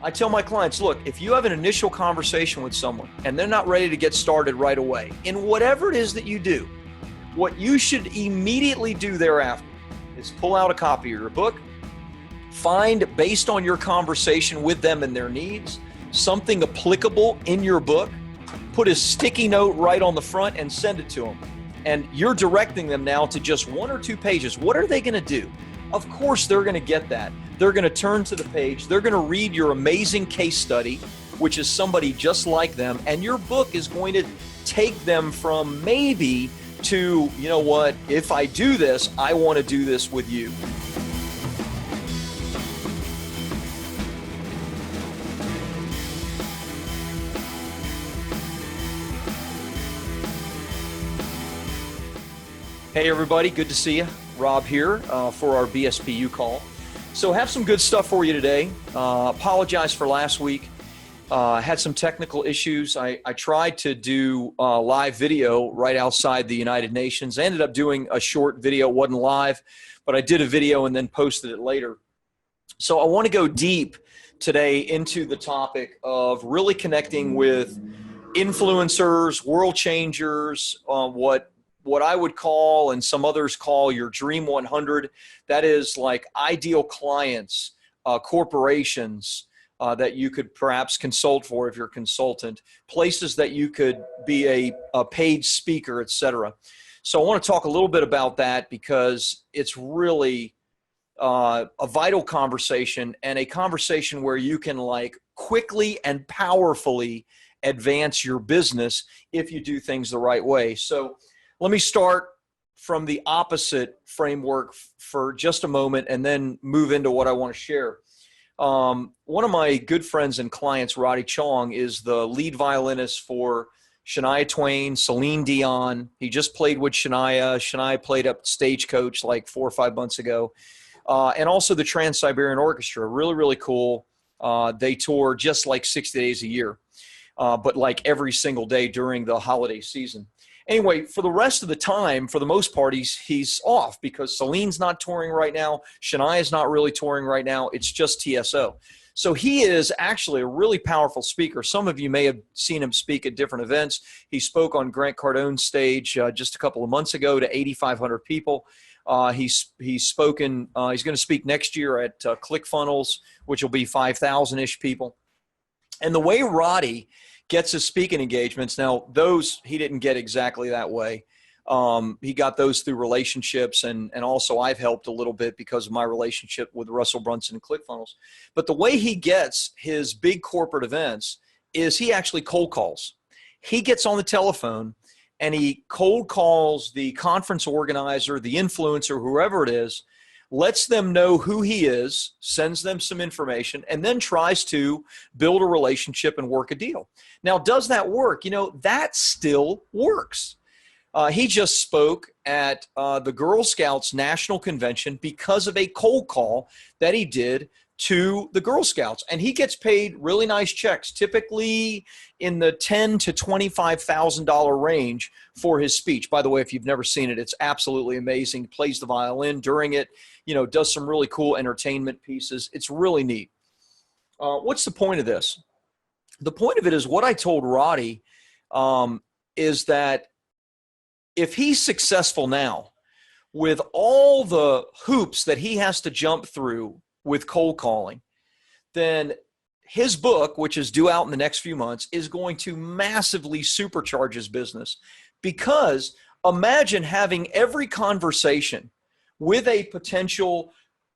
I tell my clients, look, if you have an initial conversation with someone and they're not ready to get started right away, in whatever it is that you do, what you should immediately do thereafter is pull out a copy of your book, find, based on your conversation with them and their needs, something applicable in your book, put a sticky note right on the front and send it to them. And you're directing them now to just 1 or 2 pages. What are they going to do? Of course, they're going to get that. They're going to turn to the page. They're going to read your amazing case study, which is somebody just like them. And your book is going to take them from maybe to, you know what, if I do this, I want to do this with you. Hey everybody, good to see you. Rob here for our BSPU call. So have some good stuff for you today. Apologize for last week. Had some technical issues. I tried to do live video right outside the United Nations. I ended up doing a short video, wasn't live, but I did a video and then posted it later. So I want to go deep today into the topic of really connecting with influencers, world changers, what I would call and some others call your Dream 100. That is like ideal clients, corporations that you could perhaps consult for if you're a consultant, places that you could be a paid speaker, etc. So I want to talk a little bit about that because it's really a vital conversation and a conversation where you can like quickly and powerfully advance your business if you do things the right way. So let me start from the opposite framework for just a moment and then move into what I want to share. One of my good friends and clients, Roddy Chong, is the lead violinist for Shania Twain, Celine Dion. He just played with Shania. Shania played up Stagecoach like 4 or 5 months ago. And also the Trans-Siberian Orchestra, really, really cool. They tour just like 60 days a year, but like every single day during the holiday season. Anyway, for the rest of the time, for the most part, he's off because Celine's not touring right now. Shania's not really touring right now. It's just TSO. So he is actually a really powerful speaker. Some of you may have seen him speak at different events. He spoke on Grant Cardone's stage just a couple of months ago to 8,500 people. He's spoken. He's going to speak next year at ClickFunnels, which will be 5,000-ish people. And the way Roddy gets his speaking engagements. Now, those he didn't get exactly that way. He got those through relationships, and also I've helped a little bit because of my relationship with Russell Brunson and ClickFunnels. But the way he gets his big corporate events is he actually cold calls. He gets on the telephone and he cold calls the conference organizer, the influencer, whoever it is, lets them know who he is, sends them some information, and then tries to build a relationship and work a deal. Now, does that work? You know, that still works. He just spoke at the Girl Scouts National Convention because of a cold call that he did to the Girl Scouts. And he gets paid really nice checks, typically in the $10,000 to $25,000 range for his speech. By the way, if you've never seen it, it's absolutely amazing. He plays the violin during it, you know, does some really cool entertainment pieces. It's really neat. What's the point of this? The point of it is what I told Roddy is that if he's successful now with all the hoops that he has to jump through with cold calling, then his book, which is due out in the next few months, is going to massively supercharge his business. Because imagine having every conversation with a potential,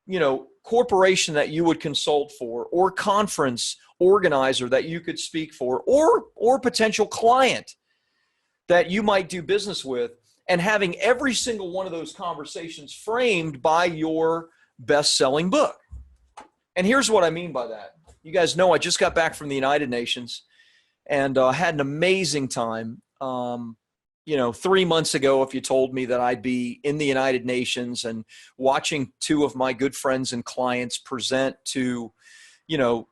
you know, corporation that you would consult for, or conference organizer that you could speak for, or potential client that you might do business with, and having every single one of those conversations framed by your best-selling book. And here's what I mean by that. You guys know I just got back from the United Nations and had an amazing time. You know, 3 months ago, if you told me that I'd be in the United Nations and watching 2 of my good friends and clients present to, you know,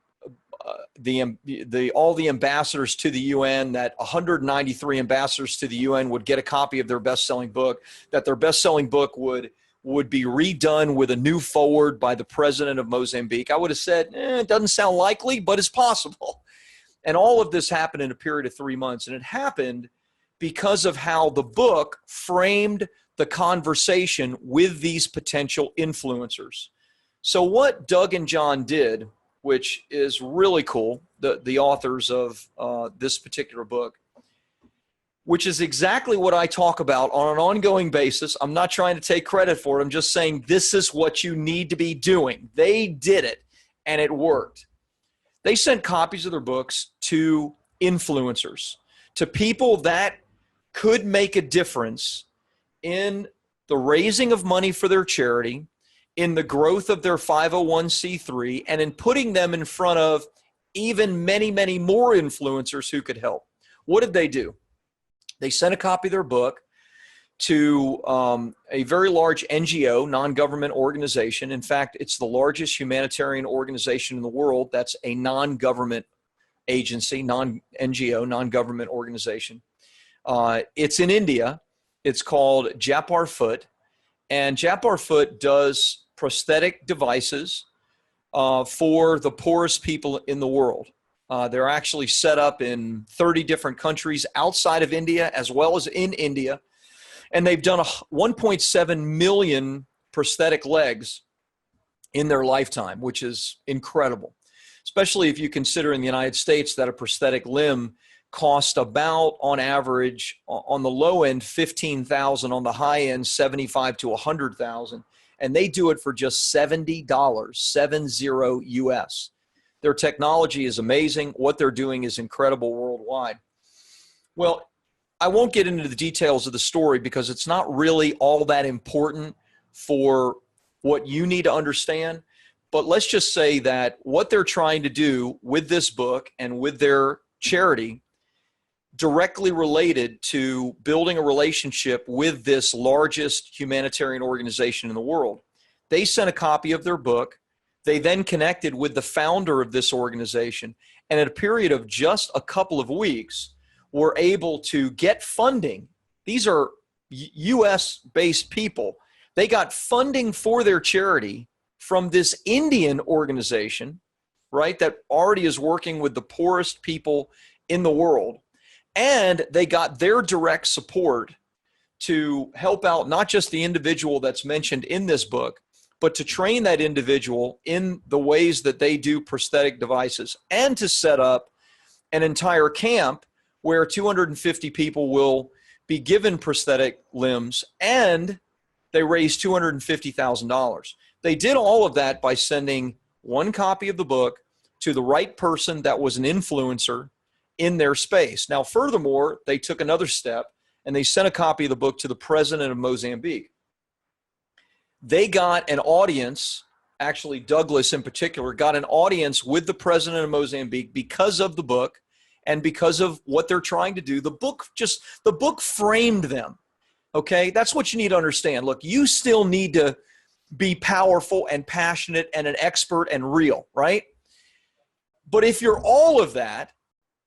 all the ambassadors to the UN, that 193 ambassadors to the UN would get a copy of their best-selling book, that their best-selling book would would be redone with a new forward by the President of Mozambique, I would have said, it doesn't sound likely, but it's possible. And all of this happened in a period of 3 months. And it happened because of how the book framed the conversation with these potential influencers. So what Doug and John did, which is really cool, the authors of this particular book, which is exactly what I talk about on an ongoing basis. I'm not trying to take credit for it. I'm just saying this is what you need to be doing. They did it, and it worked. They sent copies of their books to influencers, to people that could make a difference in the raising of money for their charity, in the growth of their 501c3, and in putting them in front of even many, many more influencers who could help. What did they do? They sent a copy of their book to a very large NGO, non-government organization. In fact, it's the largest humanitarian organization in the world. That's a non-government agency, non-NGO, non-government organization. It's in India. It's called Japar Foot. And Japar Foot does prosthetic devices for the poorest people in the world. They're actually set up in 30 different countries outside of India as well as in India. And they've done 1.7 million prosthetic legs in their lifetime, which is incredible, especially if you consider in the United States that a prosthetic limb costs about, on average, on the low end, $15,000, on the high end, $75,000 to $100,000. And they do it for just $70, 70 US. Their technology is amazing. What they're doing is incredible worldwide. Well, I won't get into the details of the story because it's not really all that important for what you need to understand. But let's just say that what they're trying to do with this book and with their charity directly related to building a relationship with this largest humanitarian organization in the world. They sent a copy of their book. They then connected with the founder of this organization, and in a period of just a couple of weeks, were able to get funding. These are US-based people. They got funding for their charity from this Indian organization, right, that already is working with the poorest people in the world. And they got their direct support to help out not just the individual that's mentioned in this book, but to train that individual in the ways that they do prosthetic devices, and to set up an entire camp where 250 people will be given prosthetic limbs, and they raised $250,000. They did all of that by sending one copy of the book to the right person that was an influencer in their space. Now, furthermore, they took another step, and they sent a copy of the book to the President of Mozambique. They got an audience, actually Douglas in particular, got an audience with the President of Mozambique because of the book and because of what they're trying to do. The book framed them, okay? That's what you need to understand. Look, you still need to be powerful and passionate and an expert and real, right? But if you're all of that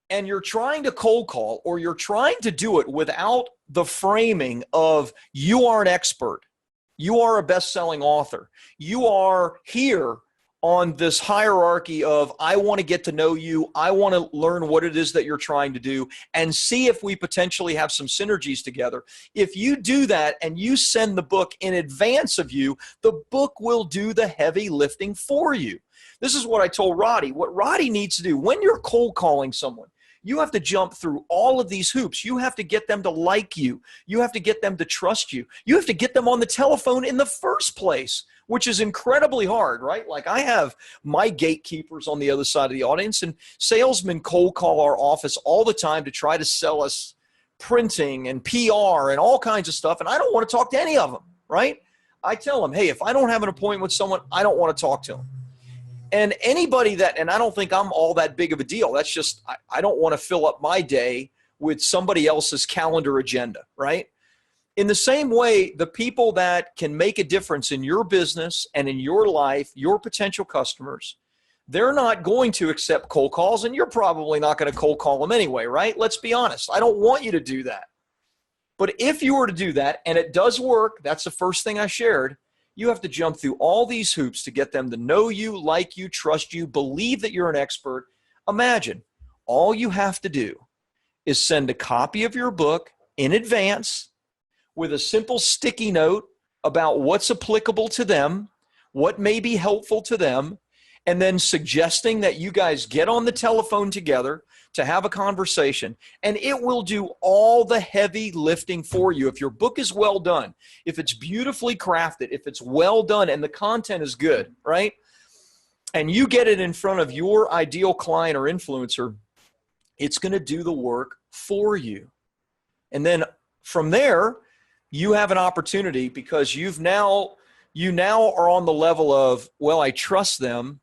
and you're trying to cold call, or you're trying to do it without the framing of you are an expert, you are a best-selling author, you are here on this hierarchy of I want to get to know you, I want to learn what it is that you're trying to do, and see if we potentially have some synergies together. If you do that and you send the book in advance of you, the book will do the heavy lifting for you. This is what I told Roddy. What Roddy needs to do when you're cold calling someone, you have to jump through all of these hoops. You have to get them to like you. You have to get them to trust you. You have to get them on the telephone in the first place, which is incredibly hard, right? Like, I have my gatekeepers on the other side of the audience, and salesmen cold call our office all the time to try to sell us printing and PR and all kinds of stuff, and I don't want to talk to any of them, right? I tell them, hey, if I don't have an appointment with someone, I don't want to talk to them. And anybody that, and I don't think I'm all that big of a deal. That's just, I don't want to fill up my day with somebody else's calendar agenda, right? In the same way, the people that can make a difference in your business and in your life, your potential customers, they're not going to accept cold calls, and you're probably not going to cold call them anyway, right? Let's be honest. I don't want you to do that. But if you were to do that, and it does work, that's the first thing I shared, You have to jump through all these hoops to get them to know you, like you, trust you, believe that you're an expert. Imagine, all you have to do is send a copy of your book in advance with a simple sticky note about what's applicable to them, what may be helpful to them, and then suggesting that you guys get on the telephone together to have a conversation, and it will do all the heavy lifting for you. If your book is well done, if it's beautifully crafted, if it's well done and the content is good, right? And you get it in front of your ideal client or influencer, it's going to do the work for you. And then from there, you have an opportunity because you now are on the level of, well, I trust them.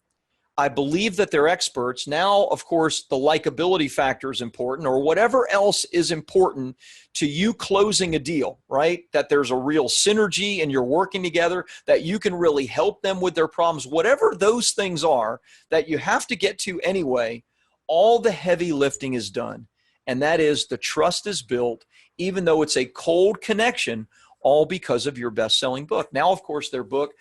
I believe that they're experts. Now, of course, the likability factor is important, or whatever else is important to you closing a deal, right? That there's a real synergy and you're working together, that you can really help them with their problems. Whatever those things are that you have to get to anyway, all the heavy lifting is done. And that is, the trust is built, even though it's a cold connection, all because of your best-selling book. Now, of course, their book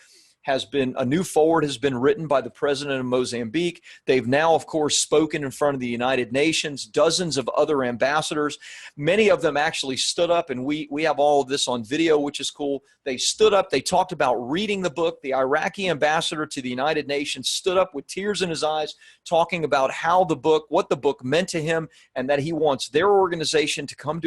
a new foreword has been written by the President of Mozambique. They've now, of course, spoken in front of the United Nations, dozens of other ambassadors. Many of them actually stood up, and we have all of this on video, which is cool. They stood up. They talked about reading the book. The Iraqi ambassador to the United Nations stood up with tears in his eyes, talking about what the book meant to him, and that he wants their organization to come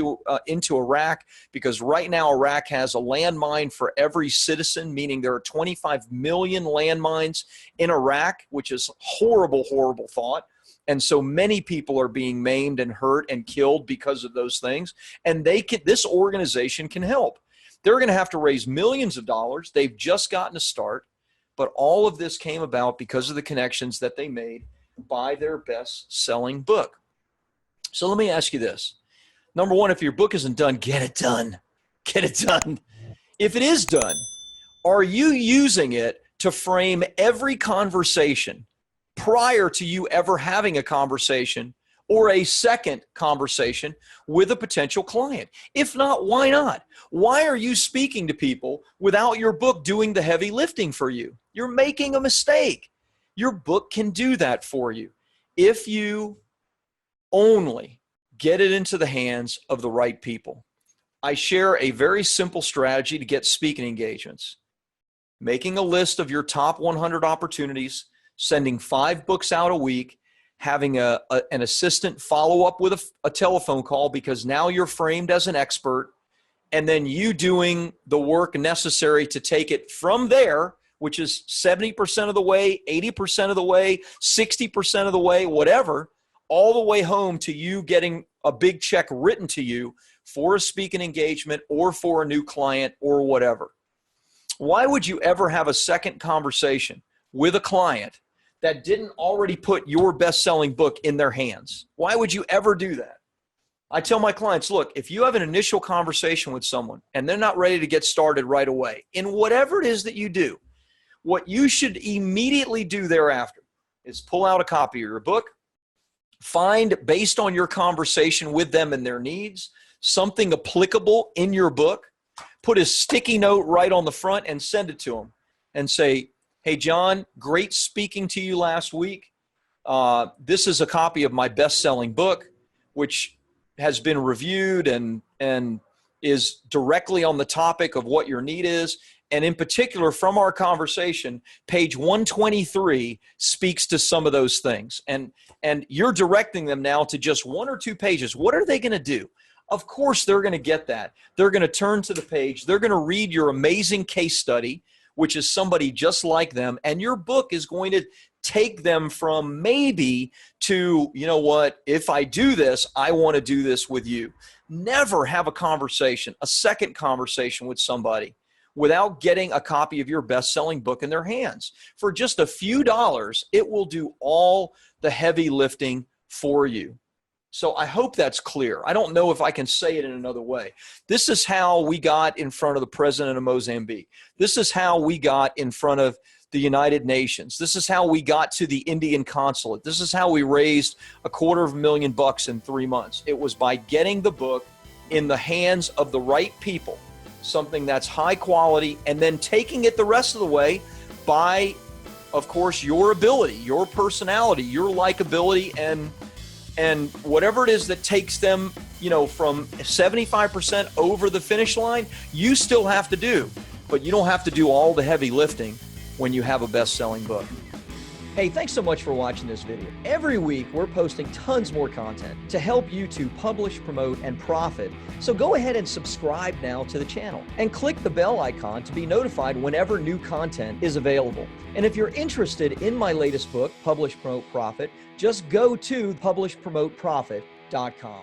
into Iraq, because right now Iraq has a landmine for every citizen, meaning there are 25 million landmines in Iraq, which is horrible, horrible thought. And so many people are being maimed and hurt and killed because of those things. And this organization can help. They're going to have to raise millions of dollars. They've just gotten a start. But all of this came about because of the connections that they made by their best-selling book. So let me ask you this. Number one, if your book isn't done, get it done. Get it done. If it is done, are you using it to frame every conversation prior to you ever having a conversation or a second conversation with a potential client? If not, why not? Why are you speaking to people without your book doing the heavy lifting for you? You're making a mistake. Your book can do that for you if you only get it into the hands of the right people. I share a very simple strategy to get speaking engagements. Making a list of your top 100 opportunities, sending 5 books out a week, having an assistant follow up with a telephone call because now you're framed as an expert, and then you doing the work necessary to take it from there, which is 70% of the way, 80% of the way, 60% of the way, whatever, all the way home to you getting a big check written to you for a speaking engagement or for a new client or whatever. Why would you ever have a second conversation with a client that didn't already put your best-selling book in their hands? Why would you ever do that? I tell my clients, look, if you have an initial conversation with someone and they're not ready to get started right away in whatever it is that you do, what you should immediately do thereafter is pull out a copy of your book, find, based on your conversation with them and their needs, something applicable in your book, put a sticky note right on the front and send it to them and say, hey, John, great speaking to you last week. This is a copy of my best-selling book, which has been reviewed and is directly on the topic of what your need is. And in particular, from our conversation, page 123 speaks to some of those things. And you're directing them now to just 1 or 2 pages. What are they going to do? Of course, they're going to get that. They're going to turn to the page. They're going to read your amazing case study, which is somebody just like them. And your book is going to take them from maybe to, you know what, if I do this, I want to do this with you. Never have a second conversation with somebody without getting a copy of your best-selling book in their hands. For just a few dollars, it will do all the heavy lifting for you. So I hope that's clear. I don't know if I can say it in another way. This is how we got in front of the President of Mozambique. This is how we got in front of the United Nations. This is how we got to the Indian consulate. This is how we raised $250,000 in 3 months. It was by getting the book in the hands of the right people something that's high quality, and then taking it the rest of the way by, of course, your ability, your personality, your likability, and whatever it is that takes them, from 75% over the finish line, you still have to do, but you don't have to do all the heavy lifting when you have a best-selling book. Hey, thanks so much for watching this video. Every week, we're posting tons more content to help you to publish, promote, and profit. So go ahead and subscribe now to the channel and click the bell icon to be notified whenever new content is available. And if you're interested in my latest book, Publish, Promote, Profit, just go to publishpromoteprofit.com.